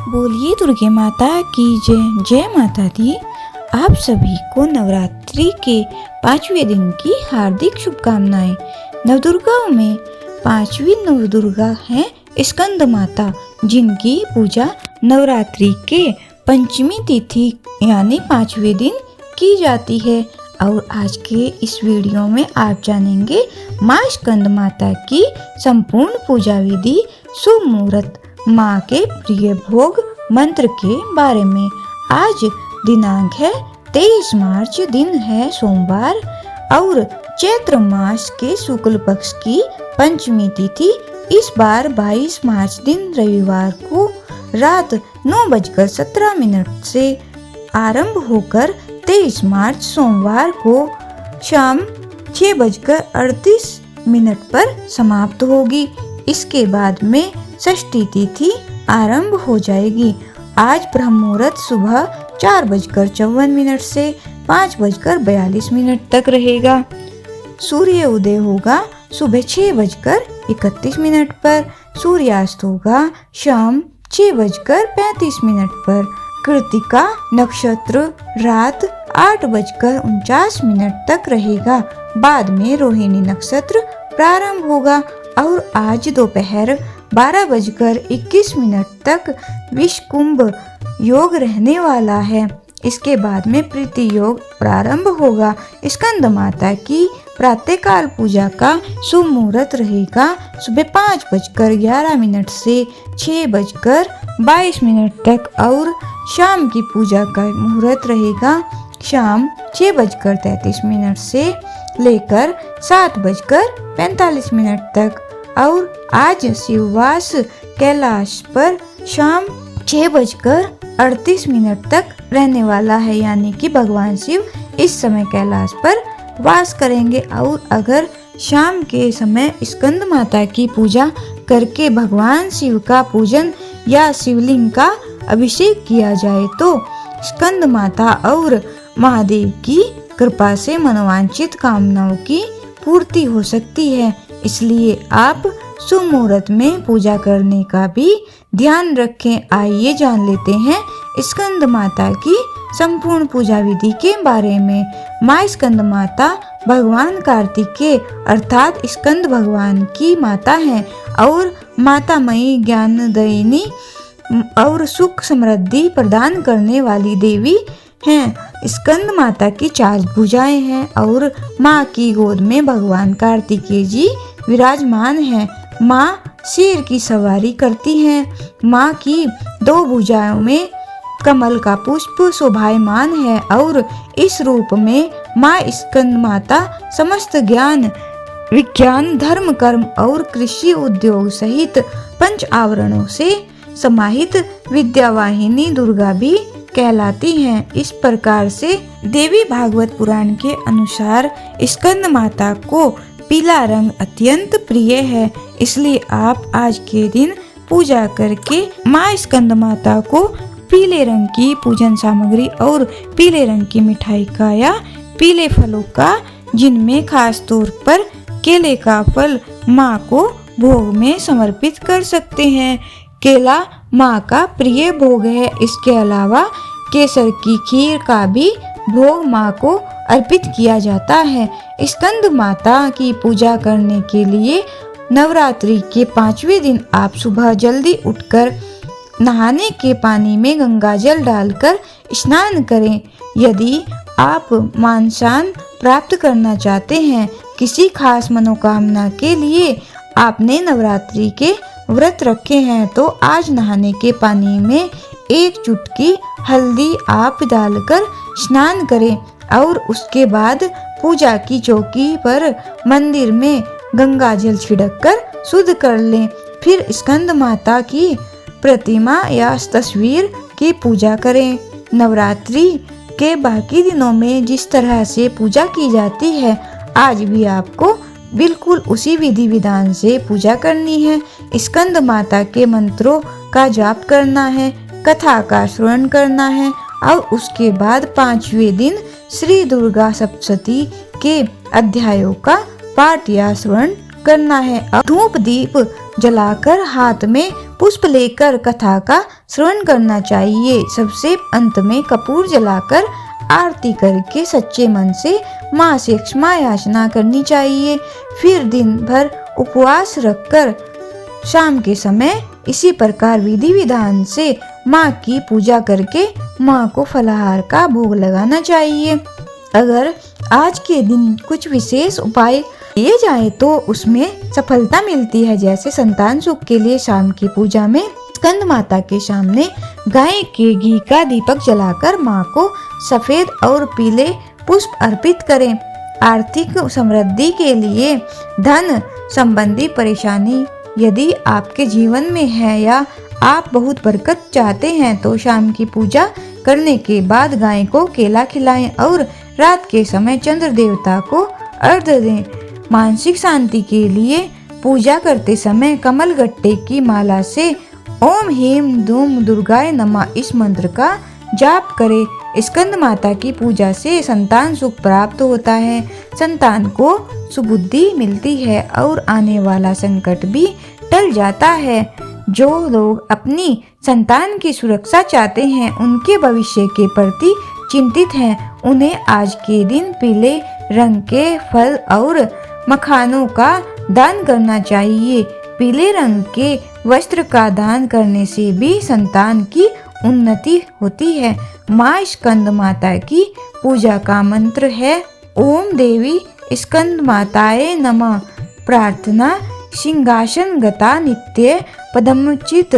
बोलिए दुर्गे माता की जय। जय माता दी। आप सभी को नवरात्रि के 5वें दिन की हार्दिक शुभकामनाएं। नवदुर्गाओं में 5वीं नवदुर्गा हैं स्कंद माता, जिनकी पूजा नवरात्रि के पंचमी तिथि यानी 5वें दिन की जाती है। और आज के इस वीडियो में आप जानेंगे माँ स्कंद माता की संपूर्ण पूजा विधि, शुभ मुहूर्त, माँ के प्रिय भोग मंत्र के बारे में। आज दिनांक है 23 मार्च, दिन है सोमवार और चैत्र मास के शुक्ल पक्ष की पंचमी तिथि। इस बार 22 मार्च दिन रविवार को रात 9:17 से आरंभ होकर 23 मार्च सोमवार को शाम 6:38 पर समाप्त होगी। इसके बाद में षष्ठी तिथि आरंभ हो जाएगी। आज ब्रह्म मुहूर्त सुबह 4:54 से 5:42 तक रहेगा। सूर्य उदय होगा सुबह 6:31 पर। सूर्यास्त होगा शाम 6:35 पर। कृतिका नक्षत्र रात 8:49 तक रहेगा। बाद में रोहिणी नक्षत्र प्रारंभ होगा और आज दोपहर 12:21 तक विषकुंभ योग रहने वाला है। इसके बाद में प्रीति योग प्रारंभ होगा। स्कंद माता की प्रातःकाल पूजा का शुभ मुहूर्त रहेगा सुबह 5:11 से 6:22 तक और शाम की पूजा का मुहूर्त रहेगा शाम 6:33 से लेकर 7:45 तक। और आज शिववास कैलाश पर शाम 6:38 तक रहने वाला है, यानी कि भगवान शिव इस समय कैलाश पर वास करेंगे। और अगर शाम के समय स्कंद माता की पूजा करके भगवान शिव का पूजन या शिवलिंग का अभिषेक किया जाए तो स्कंद माता और महादेव की कृपा से मनोवांछित कामनाओं की पूर्ति हो सकती है। इसलिए आप शुभ मुहूर्त में पूजा करने का भी ध्यान रखें। आइए जान लेते हैं स्कंद माता की संपूर्ण पूजा विधि के बारे में। माँ स्कंद माता भगवान कार्तिकेय अर्थात स्कंद भगवान की माता हैं और माता मई ज्ञानदायिनी और सुख समृद्धि प्रदान करने वाली देवी हैं। स्कंद माता की 4 भुजाएं हैं और माँ की गोद में भगवान कार्तिकेय जी विराजमान हैं। माँ शेर की सवारी करती हैं। माँ की 2 भुजाओं में कमल का पुष्प शोभायमान है और इस रूप में माँ स्कंद माता समस्त ज्ञान, विज्ञान, धर्म, कर्म और कृषि उद्योग सहित 5 आवरणों से समाहित विद्यावाहिनी दुर्गा भी कहलाती हैं। इस प्रकार से देवी भागवत पुराण के अनुसार स्कंद माता को पीला रंग अत्यंत प्रिय है। इसलिए आप आज के दिन पूजा करके माँ स्कंद माता को पीले रंग की पूजन सामग्री और पीले रंग की मिठाई का या पीले फलों का, जिनमें खास तौर पर केले का फल, माँ को भोग में समर्पित कर सकते हैं। केला माँ का प्रिय भोग है। इसके अलावा केसर की खीर का भी भोग माँ को अर्पित किया जाता है। स्कंद माता की पूजा करने के लिए नवरात्रि के 5वें दिन आप सुबह जल्दी उठकर नहाने के पानी में गंगा जल डालकर स्नान करें। यदि आप मानसान प्राप्त करना चाहते हैं, किसी खास मनोकामना के लिए आपने नवरात्रि के व्रत रखे हैं, तो आज नहाने के पानी में 1 चुटकी हल्दी आप डालकर स्नान करें और उसके बाद पूजा की चौकी पर मंदिर में गंगा जल छिड़क कर शुद्ध कर लें। फिर स्कंद माता की प्रतिमा या तस्वीर की पूजा करें। नवरात्रि के बाकी दिनों में जिस तरह से पूजा की जाती है, आज भी आपको बिल्कुल उसी विधि विधान से पूजा करनी है। स्कंद माता के मंत्रों का जाप करना है, कथा का श्रवण करना है और उसके बाद 5वें दिन श्री दुर्गा सप्तशती के अध्यायों का पाठ या श्रवण करना है। धूप दीप जलाकर हाथ में पुष्प लेकर कथा का श्रवण करना चाहिए। सबसे अंत में कपूर जलाकर आरती करके सच्चे मन से माँ से क्षमा याचना करनी चाहिए। फिर दिन भर उपवास रखकर शाम के समय इसी प्रकार विधि विधान से माँ की पूजा करके माँ को फलाहार का भोग लगाना चाहिए। अगर आज के दिन कुछ विशेष उपाय किए जाए तो उसमें सफलता मिलती है। जैसे संतान सुख के लिए शाम की पूजा में स्कंद माता के सामने गाय के घी का दीपक जलाकर माँ को सफेद और पीले पुष्प अर्पित करें। आर्थिक समृद्धि के लिए धन संबंधी परेशानी यदि आपके जीवन में है या आप बहुत बरकत चाहते हैं तो शाम की पूजा करने के बाद गाय को केला खिलाएं और रात के समय चंद्र देवता को अर्घ्य दें। मानसिक शांति के लिए पूजा करते समय कमल गट्टे की माला से ओम ह्रीं दूम दुर्गाय नमः इस मंत्र का जाप करें। स्कंद माता की पूजा से संतान सुख प्राप्त होता है, संतान को सुबुद्धि मिलती है और आने वाला संकट भी टल जाता है। जो लोग अपनी संतान की सुरक्षा चाहते हैं, उनके भविष्य के प्रति चिंतित हैं, उन्हें आज के दिन पीले रंग के फल और मखानों का दान करना चाहिए। पीले रंग के वस्त्र का दान करने से भी संतान की उन्नति होती है। माँ स्कंद माता की पूजा का मंत्र है ओम देवी स्कंद माताए नमः। प्रार्थना सिंहासन गता नित्य पदमुचित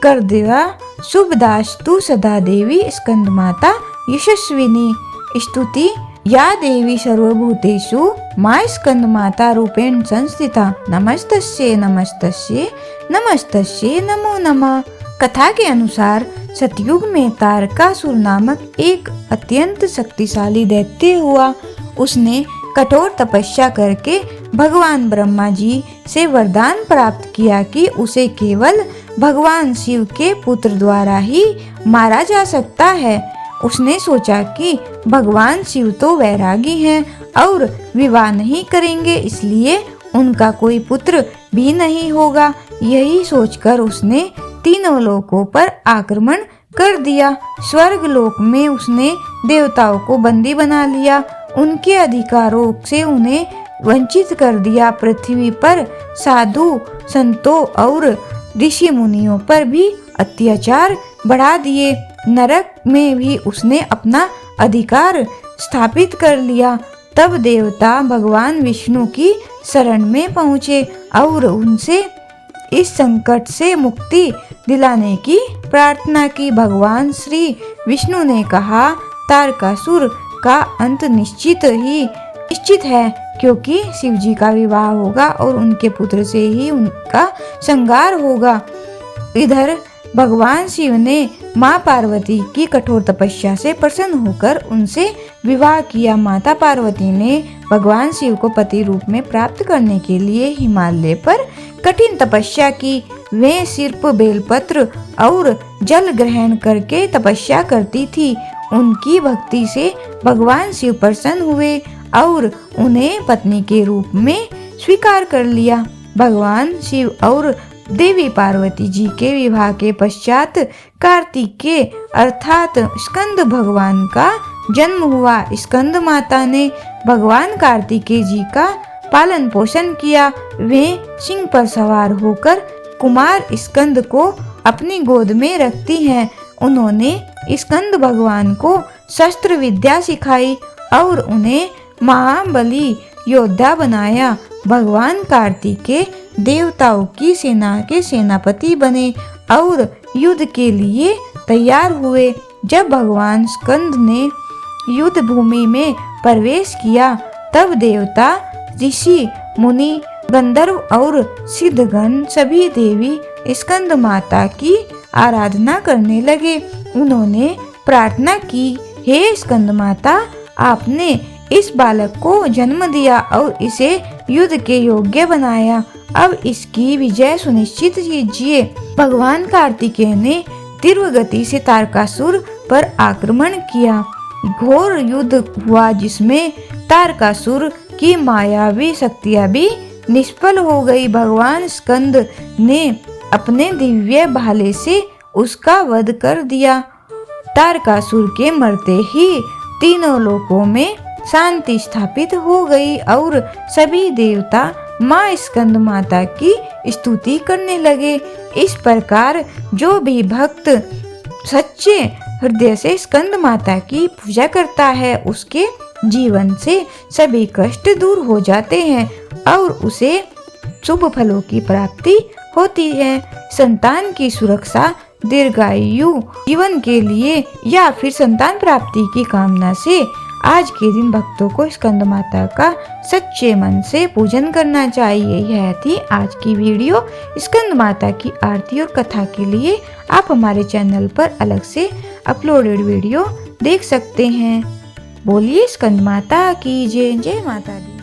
कर देवा शुभदास्तु सदा देवी स्कंद माता यशस्विनी। स्तुति या देवी सर्वभूतेषु माँ स्कंद माता रूपेण संस्थिता नमस्तस्ये नमस्तस्ये नमस्तस्ये नमो नमः। कथा के अनुसार सतयुग में तारकासुर नामक एक अत्यंत शक्तिशाली दैत्य हुआ। उसने कठोर तपस्या करके भगवान ब्रह्मा जी से वरदान प्राप्त किया कि उसे केवल भगवान शिव के पुत्र द्वारा ही मारा जा सकता है। उसने सोचा कि भगवान शिव तो वैरागी हैं और विवाह नहीं करेंगे, इसलिए उनका कोई पुत्र भी नहीं होगा। यही सोचकर उसने तीनों लोकों पर आक्रमण कर दिया। स्वर्ग लोक में उसने देवताओं को बंदी बना लिया, उनके अधिकारों से उन्हें वंचित कर दिया। पृथ्वी पर साधु संतों और ऋषि मुनियों पर भी अत्याचार बढ़ा दिए। नरक में भी उसने अपना अधिकार स्थापित कर लिया। तब देवता भगवान विष्णु की शरण में पहुँचे और उनसे इस संकट से मुक्ति दिलाने की प्रार्थना की। भगवान श्री विष्णु ने कहा, तारकासुर का अंत निश्चित है, क्योंकि शिव जी का विवाह होगा और उनके पुत्र से ही उनका संहार होगा। इधर भगवान शिव ने माँ पार्वती की कठोर तपस्या से प्रसन्न होकर उनसे विवाह किया। माता पार्वती ने भगवान शिव को पति रूप में प्राप्त करने के लिए हिमालय पर कठिन तपस्या की। वे सिर्फ बेलपत्र और जल ग्रहण करके तपस्या करती थी। उनकी भक्ति से भगवान शिव प्रसन्न हुए और उन्हें पत्नी के रूप में स्वीकार कर लिया। भगवान शिव और देवी पार्वती जी के विवाह के पश्चात कार्तिकेय अर्थात स्कंद भगवान का जन्म हुआ। स्कंद माता ने भगवान कार्तिकेय जी का पालन पोषण किया। वे सिंह पर सवार होकर कुमार स्कंद को अपनी गोद में रखती हैं। उन्होंने स्कंद भगवान को शस्त्र विद्या सिखाई और उन्हें महाबली योद्धा बनाया। भगवान कार्तिकेय देवताओं की सेना के सेनापति बने और युद्ध के लिए तैयार हुए। जब भगवान स्कंद ने युद्ध भूमि में प्रवेश किया, तब देवता, ऋषि, मुनि, गंधर्व और सिद्धगण सभी देवी स्कंद माता की आराधना करने लगे। उन्होंने प्रार्थना की, हे स्कंद माता, आपने इस बालक को जन्म दिया और इसे युद्ध के योग्य बनाया। अब इसकी विजय सुनिश्चित कीजिए। भगवान कार्तिकेय ने तीव्र गति से तारकासुर पर आक्रमण किया। घोर युद्ध हुआ जिसमें तारकासुर की मायावी शक्तियां भी निष्फल हो गई। भगवान स्कंद ने अपने दिव्य भाले से उसका वध कर दिया। तारकासुर के मरते ही तीनों लोकों में शांति स्थापित हो गई और सभी देवता माँ स्कंद माता की स्तुति करने लगे। इस प्रकार जो भी भक्त सच्चे हृदय से स्कंद माता की पूजा करता है उसके जीवन से सभी कष्ट दूर हो जाते हैं और उसे शुभ फलों की प्राप्ति होती है। संतान की सुरक्षा, दीर्घायु जीवन के लिए या फिर संतान प्राप्ति की कामना से आज के दिन भक्तों को स्कंद माता का सच्चे मन से पूजन करना चाहिए। यह थी आज की वीडियो। स्कंद माता की आरती और कथा के लिए आप हमारे चैनल पर अलग से अपलोडेड वीडियो देख सकते हैं। बोलिए स्कंद माता की जय। जय माता दी।